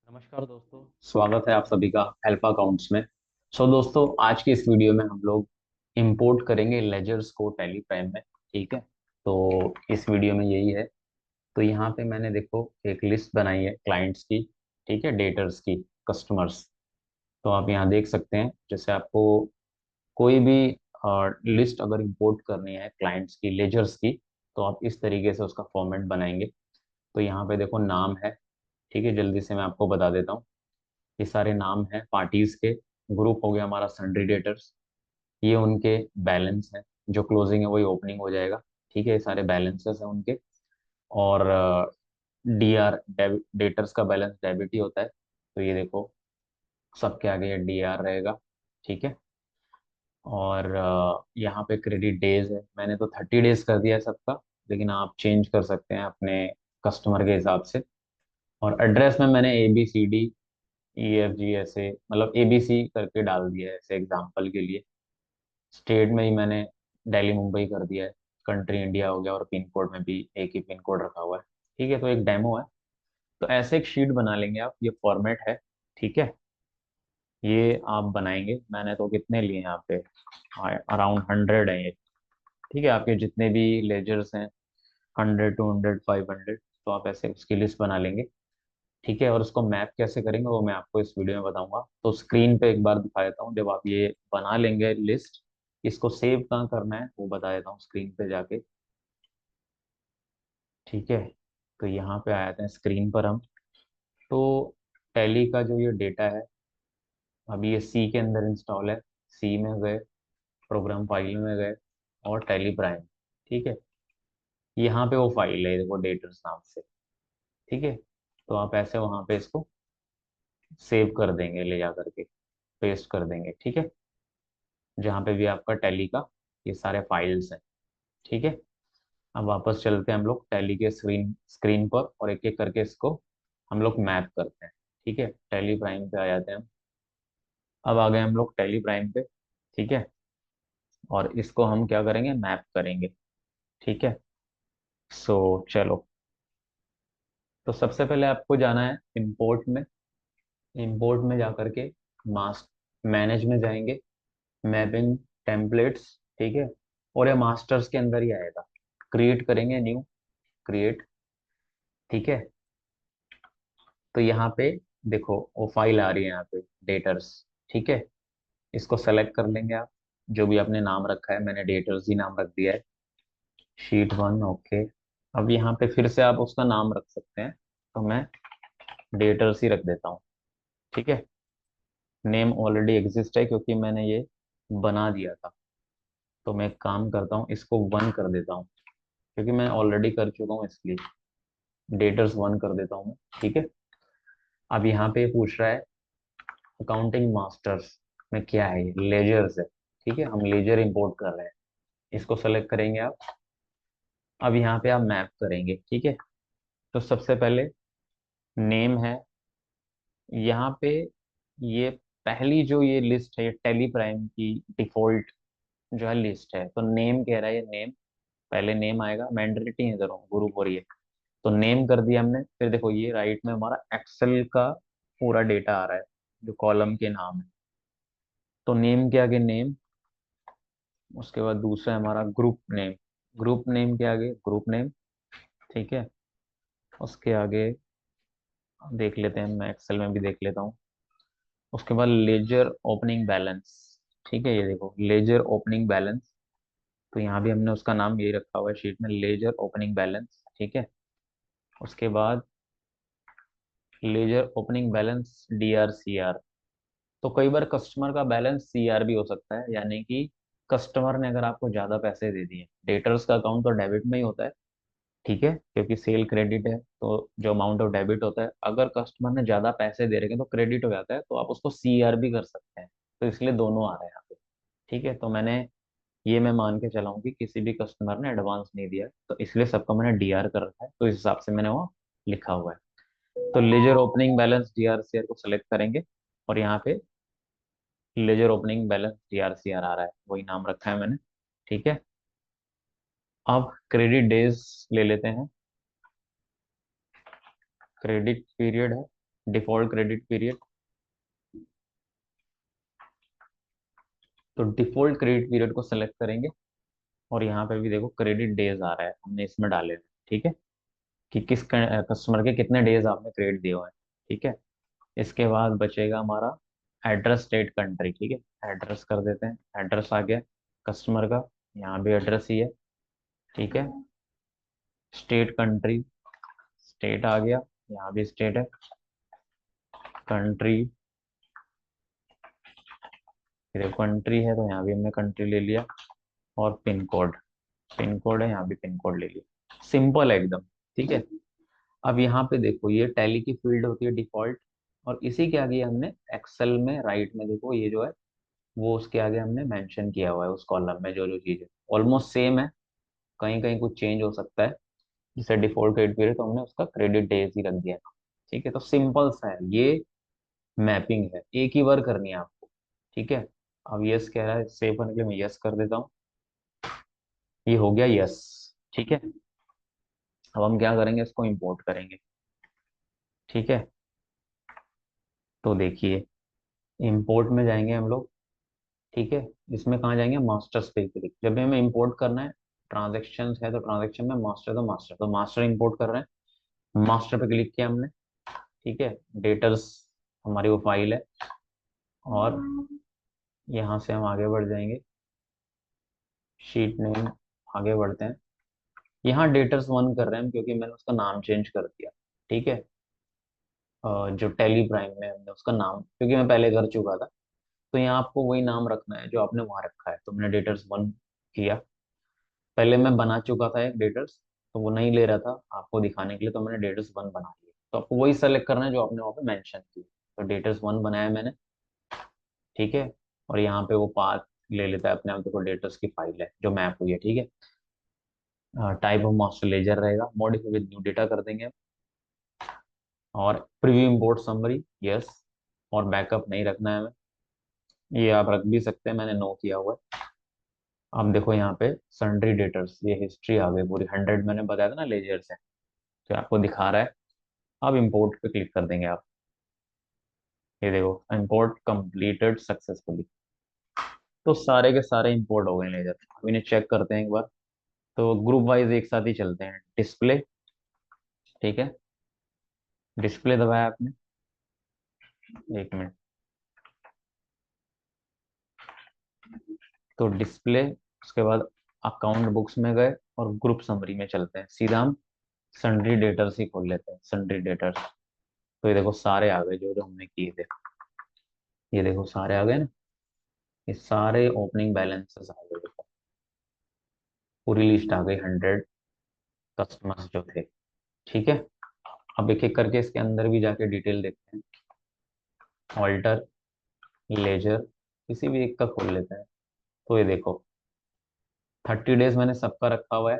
नमस्कार दोस्तों, स्वागत है आप सभी का अल्फा अकाउंट्स में। दोस्तों, आज की इस वीडियो में हम लोग इंपोर्ट करेंगे लेजर्स को टैली प्राइम में। ठीक है, तो इस वीडियो में यही है। तो यहाँ पे मैंने देखो एक लिस्ट बनाई है क्लाइंट्स की। ठीक है, डेटर्स की, कस्टमर्स। तो आप यहाँ देख सकते हैं, जैसे आपको कोई भी लिस्ट अगर इंपोर्ट करनी है क्लाइंट्स की, लेजर्स की, तो आप इस तरीके से उसका फॉर्मेट बनाएंगे। तो यहाँ पे देखो नाम है। ठीक है, जल्दी से मैं आपको बता देता हूँ। ये सारे नाम हैं पार्टीज के। ग्रुप हो गया हमारा सन्ड्री डेटर्स। ये उनके बैलेंस हैं, जो क्लोजिंग है वही ओपनिंग हो जाएगा। ठीक है, ये सारे बैलेंसेस हैं उनके। और डी आर, डेटर्स का बैलेंस डेबिट ही होता है। तो ये देखो, सबके आगे ये डी आर रहेगा। ठीक है। और यहाँ पे क्रेडिट डेज है, मैंने तो 30 डेज कर दिया है सबका, लेकिन आप चेंज कर सकते हैं अपने कस्टमर के हिसाब से। और एड्रेस में मैंने ABCD EFG ऐसे, मतलब ABC करके डाल दिया है ऐसे एग्जाम्पल के लिए। स्टेट में ही मैंने दिल्ली मुंबई कर दिया है। कंट्री इंडिया हो गया, और पिन कोड में भी एक ही पिन कोड रखा हुआ है। ठीक है, तो एक डेमो है। तो ऐसे एक शीट बना लेंगे आप, ये फॉर्मेट है। ठीक है, ये आप बनाएंगे। मैंने तो कितने लिए यहाँ पे, अराउंड 100 है ये। ठीक है, आपके जितने भी लेजर्स हैं, 100, 200, 500, तो आप ऐसे उसकी लिस्ट बना लेंगे। ठीक है, और उसको मैप कैसे करेंगे वो मैं आपको इस वीडियो में बताऊंगा। तो स्क्रीन पे एक बार दिखा देता हूँ, जब आप ये बना लेंगे लिस्ट, इसको सेव कहाँ करना है वो बता देता हूँ स्क्रीन पे जाके। ठीक है, तो यहाँ पे आ जाते हैं स्क्रीन पर हम। तो टैली का जो ये डेटा है, अभी ये सी के अंदर इंस्टॉल है। सी में गए, प्रोग्राम फाइल में गए, और टैली प्राइम। ठीक है, यहाँ पे वो फाइल है देखो, डेटर्स नाम से। ठीक है, तो आप ऐसे वहाँ पे इसको सेव कर देंगे, ले जा करके पेस्ट कर देंगे। ठीक है, जहाँ पे भी आपका टैली का ये सारे फाइल्स हैं। ठीक है, अब वापस चलते हैं हम लोग टैली के स्क्रीन स्क्रीन पर, और एक एक करके इसको हम लोग मैप करते हैं। ठीक है, टैली प्राइम पे आ जाते हैं हम। अब आ गए हम लोग टैली प्राइम पे। ठीक है, और इसको हम क्या करेंगे, मैप करेंगे। ठीक है, चलो। तो सबसे पहले आपको जाना है इंपोर्ट में। इंपोर्ट में जा करके मास मैनेज में जाएंगे, मैपिंग टेम्पलेट्स। ठीक है, और ये मास्टर्स के अंदर ही आएगा। क्रिएट करेंगे, न्यू, क्रिएट। ठीक है, तो यहाँ पे देखो वो फाइल आ रही है यहाँ पे, डेटर्स। ठीक है, इसको सेलेक्ट कर लेंगे आप, जो भी आपने नाम रखा है। मैंने डेटर्स ही नाम रख दिया है, शीट 1। ओके, अब यहाँ पे फिर से आप उसका नाम रख सकते हैं, तो मैं डेटर्स ही रख देता हूँ। ठीक है, नेम ऑलरेडी एग्जिस्ट है क्योंकि मैंने ये बना दिया था। तो मैं एक काम करता हूँ, इसको 1 कर देता हूँ, क्योंकि मैं ऑलरेडी कर चुका हूँ, इसलिए डेटर्स 1 कर देता हूँ मैं। ठीक है, अब यहाँ पे पूछ रहा है अकाउंटिंग मास्टर्स में क्या है, लेजर्स है। ठीक है, हम लेजर इंपोर्ट कर रहे हैं। इसको सेलेक्ट करेंगे आप। अब यहाँ पे आप मैप करेंगे। ठीक है, तो सबसे पहले नेम है यहाँ पे। ये पहली जो ये लिस्ट है, ये टेली प्राइम की डिफॉल्ट जो है लिस्ट है। तो नेम कह रहा है, ये नेम, पहले नेम आएगा। मैंडेटरी है, जरूर ग्रुप हो रही है। तो नेम कर दिया हमने। फिर देखो ये राइट में हमारा एक्सेल का पूरा डेटा आ रहा है, जो कॉलम के नाम है। तो नेम के आगे नेम, उसके बाद दूसरा है हमारा ग्रुप नेम। ग्रुप नेम के आगे ग्रुप नेम। ठीक है, उसके आगे देख लेते हैं, मैं एक्सेल में भी देख लेता हूँ। उसके बाद लेजर ओपनिंग बैलेंस। ठीक है, ये देखो लेजर ओपनिंग बैलेंस। तो यहाँ भी हमने उसका नाम यही रखा हुआ है शीट में, लेजर ओपनिंग बैलेंस। ठीक है, उसके बाद लेजर ओपनिंग बैलेंस DRCR। तो कई बार कस्टमर का बैलेंस CR भी हो सकता है, यानी कि कस्टमर ने अगर आपको ज्यादा पैसे दे दिए, डेटर्स का अकाउंट तो डेबिट में ही होता है। ठीक है, क्योंकि सेल क्रेडिट है, तो जो अमाउंट ऑफ डेबिट होता है, अगर कस्टमर ने ज्यादा पैसे दे रखे हैं तो क्रेडिट हो जाता है, तो आप उसको CR भी कर सकते हैं। तो इसलिए दोनों आ रहे हैं यहाँ पे। ठीक है, तो मैं मान के चला हूँ कि किसी भी कस्टमर ने एडवांस नहीं दिया है, तो इसलिए सबका मैंने DR कर रखा है, तो इस हिसाब से मैंने वो लिखा हुआ है। तो लेजर ओपनिंग बैलेंस DRCR को सेलेक्ट करेंगे, और यहाँ पे लेजर ओपनिंग बैलेंस DRCR आ रहा है, वही नाम रखा है मैंने। ठीक है, अब क्रेडिट डेज ले लेते हैं। क्रेडिट पीरियड है डिफॉल्ट क्रेडिट पीरियड, तो डिफॉल्ट क्रेडिट पीरियड को सेलेक्ट करेंगे और यहाँ पे भी देखो क्रेडिट डेज आ रहा है, हमने इसमें डाले हैं, ठीक है, कि किस कस्टमर के कितने डेज आपने क्रेडिट दिए हुए हैं, ठीक है। इसके बाद बचेगा हमारा एड्रेस स्टेट कंट्री, ठीक है, एड्रेस कर देते हैं, एड्रेस आ गया कस्टमर का, यहाँ भी एड्रेस ही है, ठीक है। स्टेट कंट्री, स्टेट आ गया, यहाँ भी स्टेट है, कंट्री, फिर कंट्री है तो यहाँ भी हमने कंट्री ले लिया, और पिन कोड, पिन कोड है यहाँ भी पिन कोड ले लिया, सिंपल है एकदम, ठीक है। अब यहाँ पे देखो ये टैली की फील्ड होती है डिफॉल्ट, और इसी के आगे हमने एक्सेल में राइट में देखो ये जो है वो उसके आगे हमने मेंशन किया हुआ है, उस कॉलम में जो जो चीज है ऑलमोस्ट सेम है, कहीं कहीं कुछ चेंज हो सकता है। जैसे डिफॉल्ट क्रेडिट पीरियड तो हमने उसका क्रेडिट डेज ही रख दिया, ठीक है। तो सिंपल सा है ये, मैपिंग है, एक ही बार करनी है आपको, ठीक है। अब यस कह रहा है, सेव करने के लिए मैं यस कर देता हूँ, ये हो गया यस, ठीक है। अब हम क्या करेंगे, इसको इंपोर्ट करेंगे, ठीक है। तो देखिए इंपोर्ट में जाएंगे हम लोग, ठीक है। इसमें कहाँ जाएंगे, मास्टर्स पे क्लिक, जब भी हमें इंपोर्ट करना है, ट्रांजेक्शन है तो ट्रांजेक्शन में मास्टर, तो मास्टर, तो मास्टर इंपोर्ट कर रहे हैं, मास्टर पे क्लिक किया हमने, ठीक है। डेटर्स हमारी वो फाइल है, और यहाँ से हम आगे बढ़ जाएंगे, शीट नेम, आगे बढ़ते हैं। यहाँ डेटर्स वन कर रहे हैं हम, क्योंकि मैंने उसका नाम चेंज कर दिया, ठीक है। जो टेली प्राइम में हमने उसका नाम, क्योंकि मैं पहले कर चुका था, तो यहाँ आपको वही नाम रखना है जो आपने वहां रखा है, तो मैंने डेटर्स वन किया। पहले मैं बना चुका था एक डेटर्स, तो वो नहीं ले रहा था आपको दिखाने के लिए, तो मैंने डेटर्स वन बना लिया, तो आपको वही सेलेक्ट करना है जो आपने वहाँ पे मेंशन किया, तो डेटर्स वन बनाया मैंने, ठीक है। और यहाँ पे वो पाथ ले लेता है अपने आप, देखो डेटर्स की फाइल है जो मैप हुई है, ठीक है। टाइप ऑफ मास्टर लेजर रहेगा, मॉडिफाई विद न्यू डेटा कर देंगे, और प्रीव्यू इंपोर्ट समरी, यस, और बैकअप नहीं रखना है हमें, ये आप रख भी सकते हैं, मैंने नो किया हुआ है। अब देखो यहाँ पे सन्ड्री डेटर्स, ये हिस्ट्री आ गई पूरी, 100 मैंने बताया था ना लेजर से, तो आपको दिखा रहा है। अब इंपोर्ट पे क्लिक कर देंगे आप, ये देखो इंपोर्ट कंप्लीटेड सक्सेसफुली, तो सारे के सारे इंपोर्ट हो गए लेजर। अब इन्हें चेक करते हैं एक बार, तो ग्रुप वाइज एक साथ ही चलते हैं, डिस्प्ले, ठीक है, डिस्प्ले दबाया आपने, एक मिनट, तो डिस्प्ले, उसके बाद अकाउंट बुक्स में गए और ग्रुप समरी में चलते हैं, सीधा हम सन्ड्री डेटर्स ही खोल लेते हैं, सन्ड्री डेटर्स, तो ये देखो सारे आ गए जो जो हमने किए थे, ये देखो सारे आ गए ना, ये सारे ओपनिंग बैलेंसेस आ गए, देखो पूरी लिस्ट आ गई, 100 कस्टमर्स जो थे, ठीक है। अब एक एक करके इसके अंदर भी जाके डिटेल देखते हैं, ऑल्टर, लेजर, किसी भी एक का खोल लेते हैं, तो ये देखो 30 डेज मैंने सबका रखा हुआ है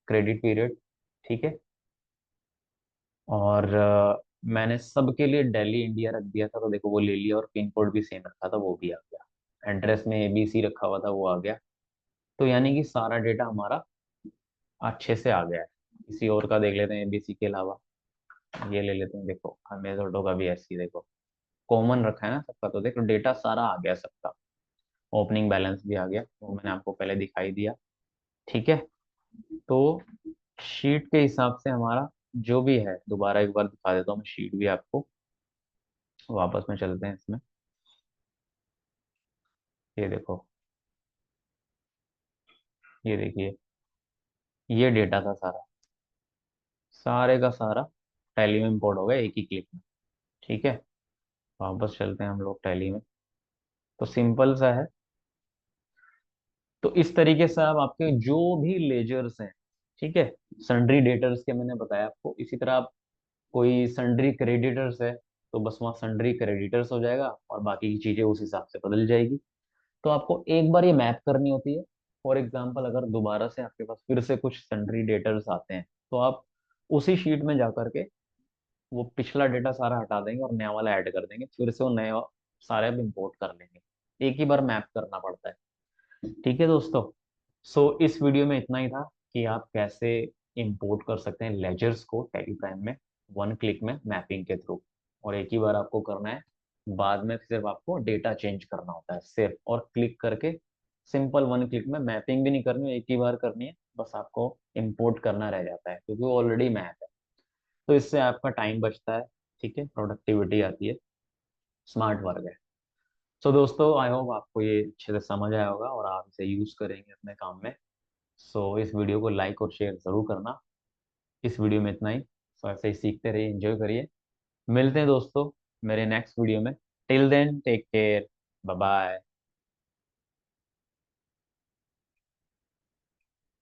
क्रेडिट पीरियड, ठीक है। और मैंने सबके लिए दिल्ली इंडिया रख दिया था, तो देखो वो ले लिया, और पिन कोड भी सेम रखा था, वो भी आ गया, एड्रेस में एबीसी रखा हुआ था, वो आ गया, तो यानी कि सारा डेटा हमारा अच्छे से आ गया है। किसी और का देख लेते हैं एबीसी के अलावा, ये ले लेते हैं, देखो अमेजोटो का भी ऐसे ही देखो, कॉमन रखा है ना सबका, तो देखो डेटा सारा आ गया सबका, ओपनिंग बैलेंस भी आ गया, वो मैंने आपको पहले दिखाई दिया, ठीक है। तो शीट के हिसाब से हमारा जो भी है, दोबारा एक बार दिखा देता हूँ मैं शीट भी आपको, वापस में चलते हैं इसमें, ये देखो, ये देखिए, ये डेटा था सारा, सारे का सारा टैली में इंपोर्ट हो गया एक ही क्लिक में, ठीक है। वापस चलते हैं हम लोग टैली में, तो सिंपल सा है। तो इस तरीके से आप आपके जो भी लेजर्स हैं, ठीक है, सन्ड्री डेटर्स के मैंने बताया आपको, इसी तरह आप कोई सन्ड्री क्रेडिटर्स है, तो बस वहाँ सन्ड्री क्रेडिटर्स हो जाएगा, और बाकी की चीजें उस हिसाब से बदल जाएगी। तो आपको एक बार ये मैप करनी होती है, फॉर एग्जाम्पल अगर दोबारा से आपके पास फिर से कुछ सन्ड्री डेटर्स आते हैं, तो आप उसी शीट में जा करके वो पिछला डेटा सारा हटा देंगे और नया वाला ऐड कर देंगे, फिर से वो नया सारे अब इंपोर्ट कर लेंगे, एक ही बार मैप करना पड़ता है, ठीक है दोस्तों। सो इस वीडियो में इतना ही था, कि आप कैसे इंपोर्ट कर सकते हैं लेजर्स को टेलीग्राम में वन क्लिक में मैपिंग के थ्रू, और एक ही बार आपको करना है। बाद में सिर्फ आपको डेटा चेंज करना होता है सिर्फ, और क्लिक करके सिंपल वन क्लिक में मैपिंग भी नहीं करनी है, एक ही बार करनी है, बस आपको इंपोर्ट करना रह जाता है क्योंकि वो ऑलरेडी मैप है। तो इससे आपका टाइम बचता है, ठीक है, प्रोडक्टिविटी आती है, स्मार्ट वर्क है। सो दोस्तों, आई होप आपको ये अच्छे से समझ आया होगा और आप इसे यूज करेंगे अपने काम में। सो इस वीडियो को लाइक और शेयर जरूर करना। इस वीडियो में इतना ही। सो ऐसे ही सीखते रहिए, एंजॉय करिए। मिलते हैं दोस्तों मेरे नेक्स्ट वीडियो में। Till then take care, bye bye.